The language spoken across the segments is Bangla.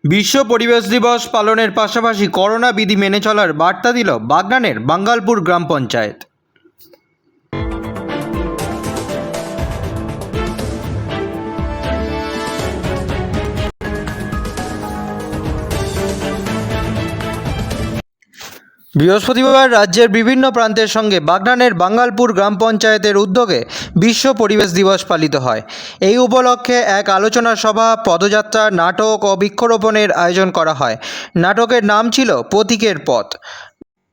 বিশ্ব পরিবেশ দিবস পালনের পাশাপাশি করোনা বিধি মেনে চলার বার্তা দিল বাগনানের বাঙ্গালপুর গ্রাম পঞ্চায়েত। বৃহস্পতিবার রাজ্যের বিভিন্ন প্রান্তের সঙ্গে বাগনানের বাঙ্গালপুর গ্রাম পঞ্চায়েতের উদ্যোগে বিশ্ব পরিবেশ দিবস পালিত হয়। এই উপলক্ষে এক আলোচনা সভা, পদযাত্রা, নাটক ও বৃক্ষরোপণের আয়োজন করা হয়। নাটকের নাম ছিল প্রতীকের পথ।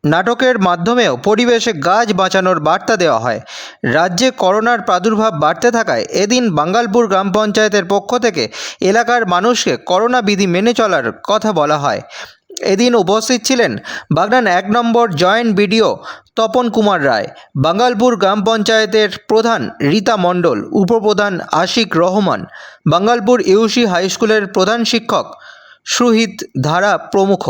নাটকের মাধ্যমেও পরিবেশে গাছ বাঁচানোর বার্তা দেওয়া হয়। রাজ্যে করোনার প্রাদুর্ভাব বাড়তে থাকায় এদিন বাঙ্গালপুর গ্রাম পঞ্চায়েতের পক্ষ থেকে এলাকার মানুষকে করোনা বিধি মেনে চলার কথা বলা হয়। এদিন উপস্থিত ছিলেন বাগনান ১ নম্বর জয়েন্ট বিডিও তপন কুমার রায়, বাঙ্গালপুর গ্রাম পঞ্চায়েতের প্রধান রীতা মণ্ডল, উপপ্রধান আশিক রহমান, বাঙ্গালপুর ইউসি হাই স্কুলের প্রধান শিক্ষক সুহিত ধারা প্রমুখ।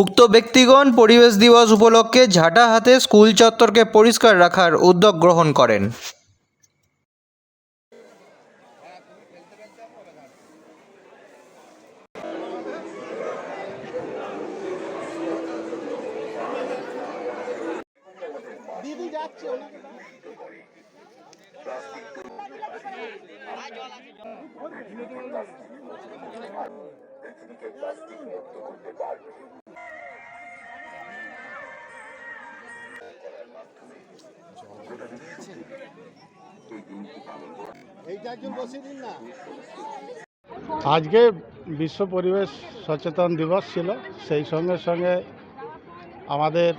উক্ত ব্যক্তিগণ পরিবেশ দিবস উপলক্ষে ঝাঁটা হাতে স্কুল চত্বরকে পরিষ্কার রাখার উদ্যোগ গ্রহণ করেন। আজকে বিশ্ব পরিবেশ সচেতন দিবস ছিল। সেই সঙ্গে সঙ্গে আমাদের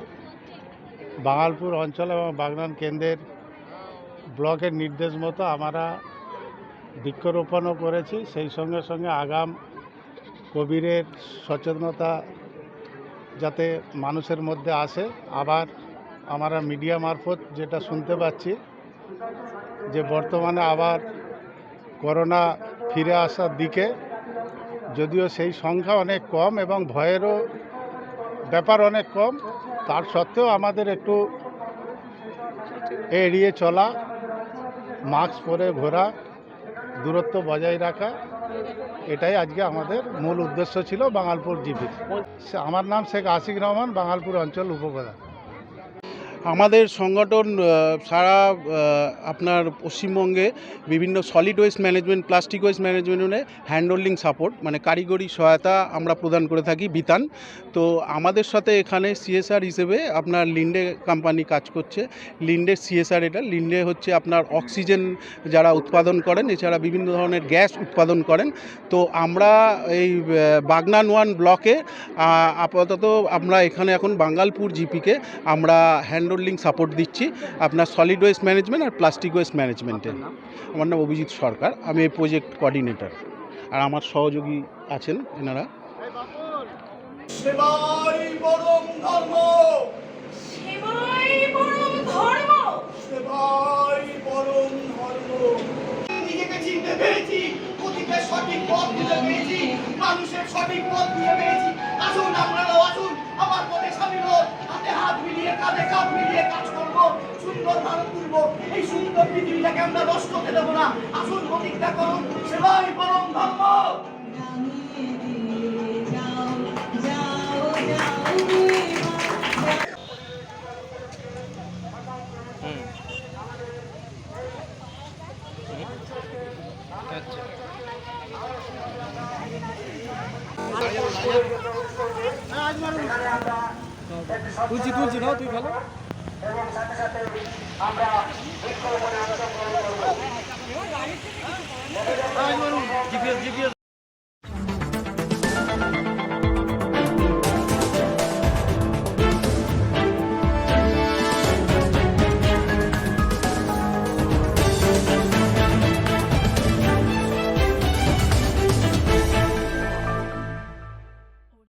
বাঙ্গালপুর অঞ্চল এবং বাগনান কেন্দ্রের ব্লকের নির্দেশ মতো আমরা বৃক্ষরোপণও করেছি। সেই সঙ্গে সঙ্গে আগাম কোভিডের সচেতনতা যাতে মানুষের মধ্যে আসে। আবার আমরা মিডিয়া মারফত যেটা শুনতে পাচ্ছি যে বর্তমানে আবার করোনা ফিরে আসার দিকে, যদিও সেই সংখ্যা অনেক কম এবং ভয়েরও ব্যাপার অনেক কম, তার সত্ত্বেও আমাদের একটু এড়িয়ে চলা, মাস্ক পরে ঘোরা, দূরত্ব বজায় রাখা, এটাই আজকে আমাদের মূল উদ্দেশ্য ছিল বাঙ্গালপুর জিপির। আমার নাম শেখ আশিক রহমান, বাঙ্গালপুর অঞ্চল উপপ্রধান। আমাদের সংগঠন সারা আপনার পশ্চিমবঙ্গে বিভিন্ন solid waste management, plastic waste ম্যানেজমেন্টে হ্যান্ড হোল্ডিং সাপোর্ট মানে কারিগরি সহায়তা আমরা প্রদান করে থাকি বিতান। তো আমাদের সাথে এখানে সিএসআর হিসেবে আপনার লিন্ডে কোম্পানি কাজ করছে। লিন্ডের সিএসআর এটা। লিন্ডে হচ্ছে আপনার অক্সিজেন যারা উৎপাদন করেন, এছাড়া বিভিন্ন ধরনের গ্যাস উৎপাদন করেন। তো আমরা এই বাগনান 1 ব্লকে আপাতত আমরা এখানে এখন বাঙ্গালপুর জিপিকে আমরা হ্যান্ড হোল্ডিং সাপোর্ট দিচ্ছি আপনার সলিড ওয়েস্ট ম্যানেজমেন্ট আর প্লাস্টিক ওয়েস্ট ম্যানেজমেন্টে। আমার নাম অভিজিৎ সরকার, আমি এই প্রজেক্ট কোঅর্ডিনেটর, আর আমার সহযোগী আছেন এনারা। সেবাই পরম ধর্ম, সেবাই পরম ধর্ম, সেবাই পরম ধর্ম। নিজেকে চিনতে পেরেছি, প্রতীকের সঠিক পথ দিতে পেরেছি, মানুষের সঠিক পথ দিয়ে পেরেছি। আসুন আপনারাও আসুন, আমার পথে সামিল হন। হাতে হাত মিলিয়ে, কাঁধে কাঁধ মিলিয়ে কাজ করবো, সুন্দর ভারত তুলবো। এই সুন্দর পৃথিবীটাকে আমরা নষ্ট হতে দেবো না। আসুন প্রতিজ্ঞা করুন, সেবাই পরম ধর্ম। তুলছি নাও, তুই ভালো। এবং সাথে সাথে আমরা বৃক্ষরোপণে অংশগ্রহণ করবো।